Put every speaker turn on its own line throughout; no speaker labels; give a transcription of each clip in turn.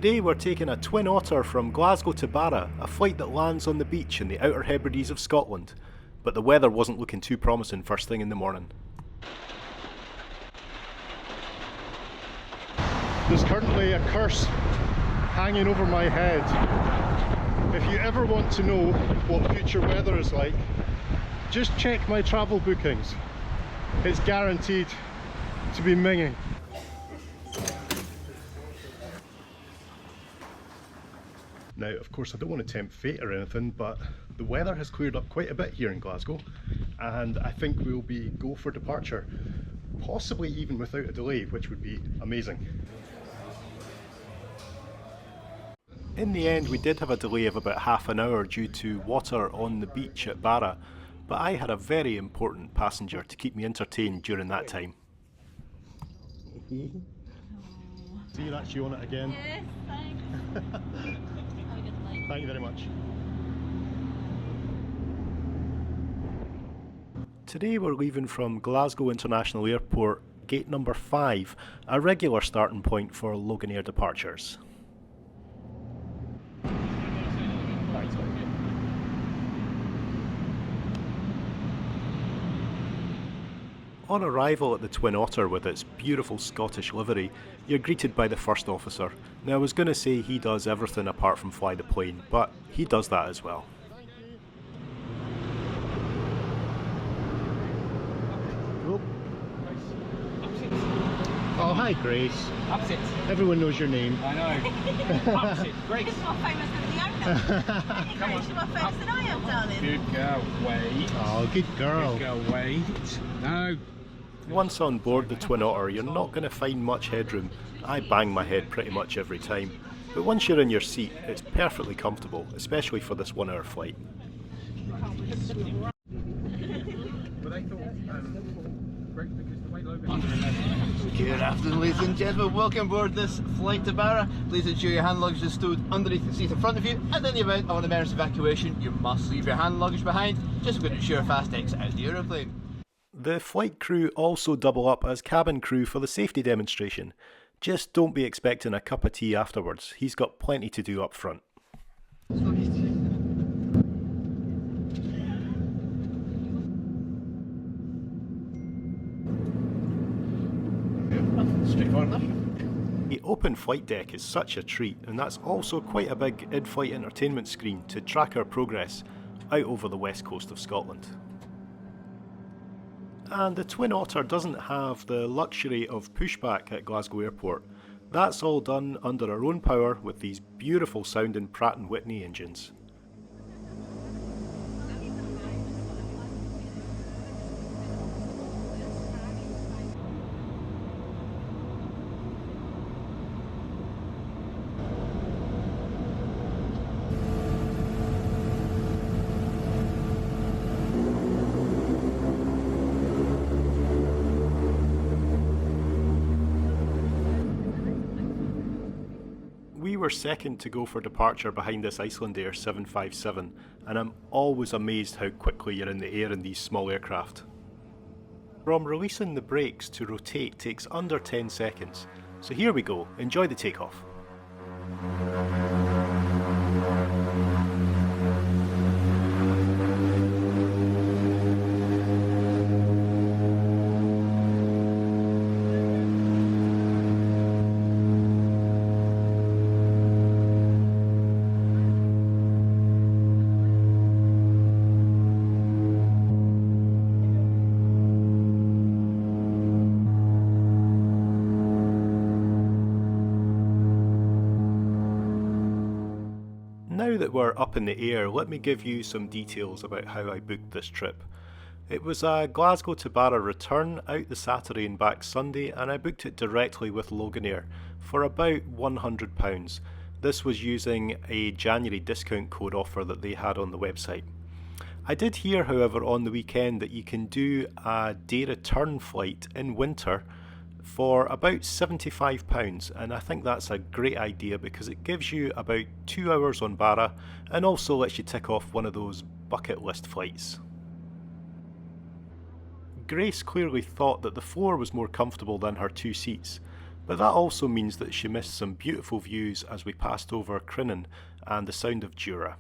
Today we're taking a twin otter from Glasgow to Barra, a flight that lands on the beach in the Outer Hebrides of Scotland. But the weather wasn't looking too promising first thing in the morning. There's currently a curse hanging over my head. If you ever want to know what future weather is like, just check my travel bookings. It's guaranteed to be minging. Now, of course, I don't want to tempt fate or anything, but the weather has cleared up quite a bit here in Glasgow, and I think we'll be go for departure, possibly even without a delay, which would be amazing. In the end, we did have a delay of about half an hour due to water on the beach at Barra, but I had a very important passenger to keep me entertained during that time. So you're actually on it again?
Yes, thanks.
Thank you very much. Today we're leaving from Glasgow International Airport, gate number 5, a regular starting point for Loganair departures. On arrival at the Twin Otter with its beautiful Scottish livery, you're greeted by the first officer. Now, I was going to say he does everything apart from fly the plane, but he does that as well. Oh, hi Grace.
Opposite.
Everyone knows your name.
I know. Opposite. Grace.
You're more famous than the owner.
Come on.
You're more famous than I am, darling.
Good girl. Wait.
Oh, good girl.
Good girl. Wait. No.
Once on board the Twin Otter, you're not going to find much headroom. I bang my head pretty much every time. But once you're in your seat, it's perfectly comfortable, especially for this 1 hour flight.
Good afternoon, ladies and gentlemen. Welcome aboard this flight to Barra. Please ensure your hand luggage is stowed underneath the seat in front of you, and in the event of an emergency evacuation, you must leave your hand luggage behind, just to ensure fast exit out of the aeroplane.
The flight crew also double up as cabin crew for the safety demonstration. Just don't be expecting a cup of tea afterwards. He's got plenty to do up front. The open flight deck is such a treat, and that's also quite a big in-flight entertainment screen to track our progress out over the west coast of Scotland. And the Twin Otter doesn't have the luxury of pushback at Glasgow Airport. That's all done under our own power with these beautiful sounding Pratt & Whitney engines. We were second to go for departure behind this Icelandair 757, and I'm always amazed how quickly you're in the air in these small aircraft. From releasing the brakes to rotate takes under 10 seconds, so here we go, enjoy the takeoff. Now that we're up in the air, let me give you some details about how I booked this trip. It was a Glasgow to Barra return out the Saturday and back Sunday, and I booked it directly with Loganair for about £100. This was using a January discount code offer that they had on the website. I did hear, however, on the weekend that you can do a day return flight in winter for about £75, and I think that's a great idea because it gives you about 2 hours on Barra and also lets you tick off one of those bucket list flights. Grace clearly thought that the floor was more comfortable than her two seats. But that also means that she missed some beautiful views as we passed over Crinan and the Sound of Jura.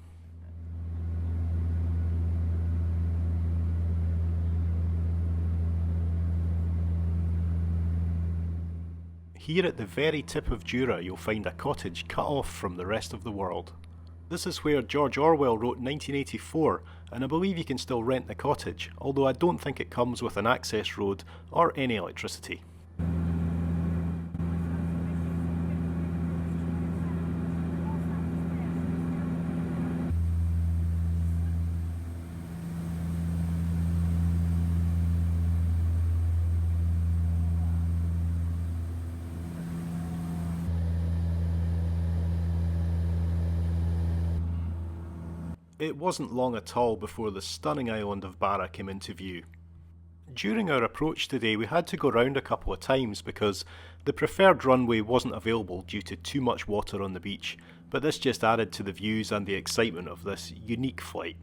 Here at the very tip of Jura you'll find a cottage cut off from the rest of the world. This is where George Orwell wrote 1984, and I believe you can still rent the cottage, although I don't think it comes with an access road or any electricity. It wasn't long at all before the stunning island of Barra came into view. During our approach today we had to go round a couple of times because the preferred runway wasn't available due to too much water on the beach, but this just added to the views and the excitement of this unique flight.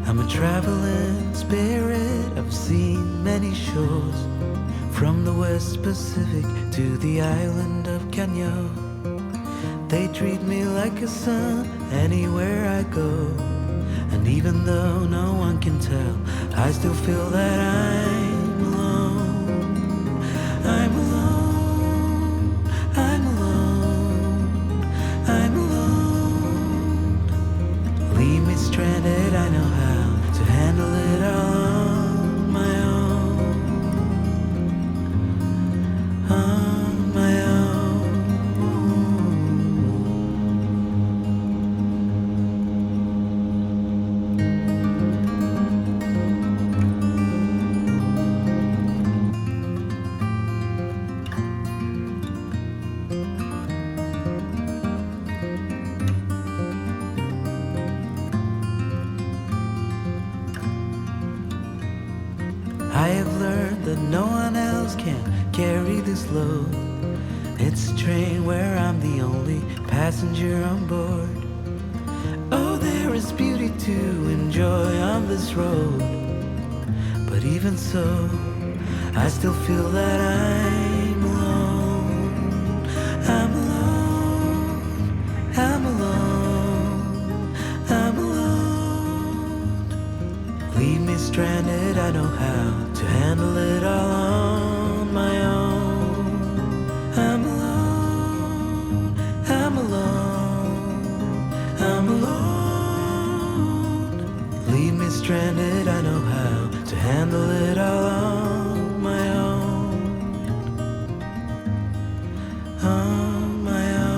I'm a traveling spirit, I've seen many shores, from the West Pacific to the island of Cano. They treat me like a son anywhere I go, and even though no one can tell, I still feel that I'm alone. I'm alone, I'm alone, I'm alone. Leave me stranded, I know how to handle it all on my own, on my own. I have learned that no one else can carry this load. It's a train where I'm the only passenger on board. Oh, there is beauty to enjoy on this road, but even so, I still feel that I'm alone. I'm alone, I'm alone, I'm alone. Leave me stranded, I know how to handle it all on my own. I'm alone, I'm alone, I'm alone. Leave me stranded, I know how to handle it all on my own, on my own.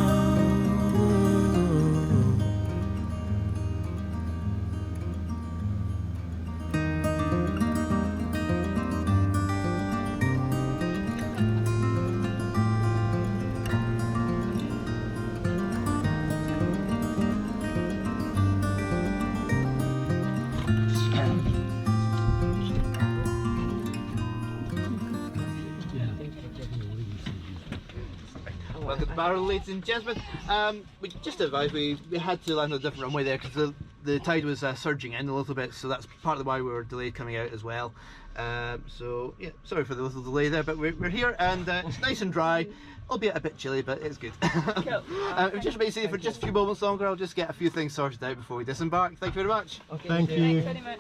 Welcome to Barra, ladies and gentlemen. We just advised we had to land on a different runway there because the tide was surging in a little bit, so that's part of why we were delayed coming out as well. So yeah, sorry for the little delay there, but we're here and it's nice and dry, albeit a bit chilly, but it's good.
Cool.
It just makes it for just a few moments longer. I'll just get a few things sorted out before we disembark. Thank you very much.
Okay,
Thank you.
Thanks very much.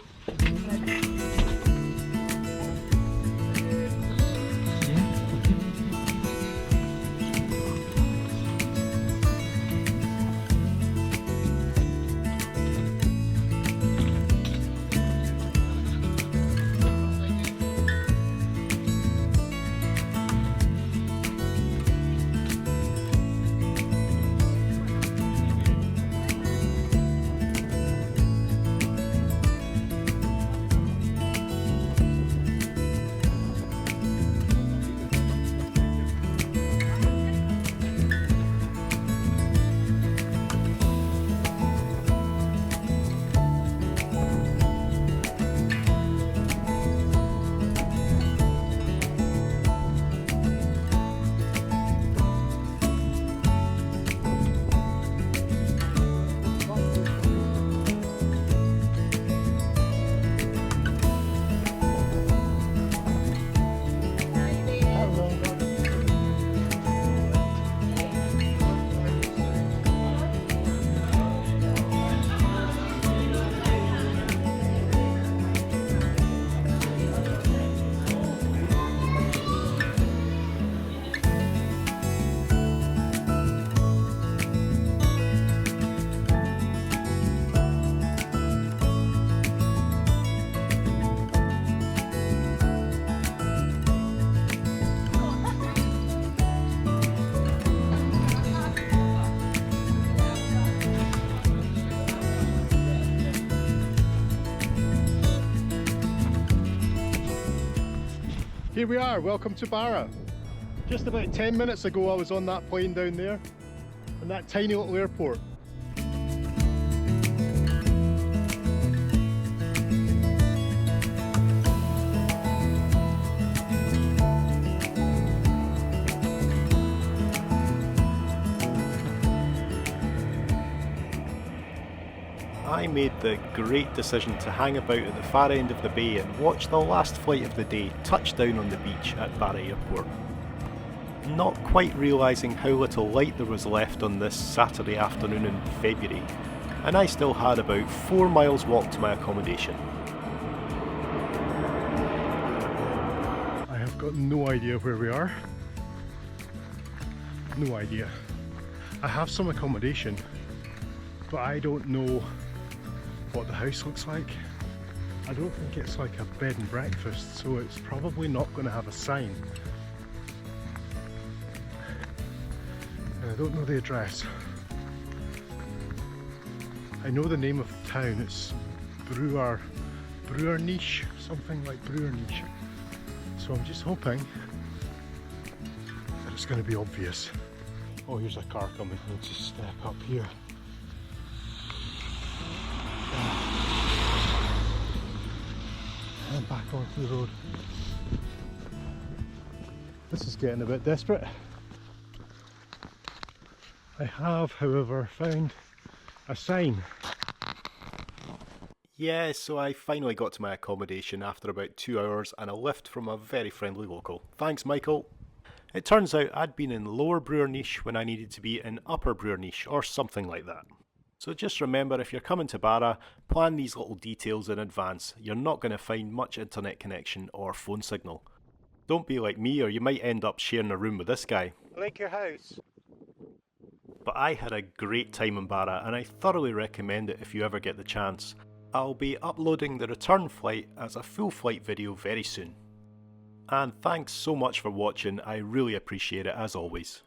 Here we are, welcome to Barra. Just about 10 minutes ago I was on that plane down there, in that tiny little airport.
I made the great decision to hang about at the far end of the bay and watch the last flight of the day touch down on the beach at Barra Airport. Not quite realising how little light there was left on this Saturday afternoon in February, and I still had about 4 miles walk to my accommodation.
I have got no idea where we are. No idea. I have some accommodation, but I don't know what the house looks like. I don't think it's like a bed and breakfast, so it's probably not going to have a sign. And I don't know the address. I know the name of the town, it's Niche, something like Niche. So I'm just hoping that it's going to be obvious. Oh, here's a car coming. Let's just step up here. And back onto the road. This is getting a bit desperate. I have, however, found a sign.
Yeah, so I finally got to my accommodation after about 2 hours and a lift from a very friendly local. Thanks, Michael. It turns out I'd been in Lower Niche when I needed to be in Upper Niche or something like that. So just remember, if you're coming to Barra, plan these little details in advance. You're not going to find much internet connection or phone signal. Don't be like me or you might end up sharing a room with this guy.
Like your house.
But I had a great time in Barra and I thoroughly recommend it if you ever get the chance. I'll be uploading the return flight as a full flight video very soon. And thanks so much for watching, I really appreciate it as always.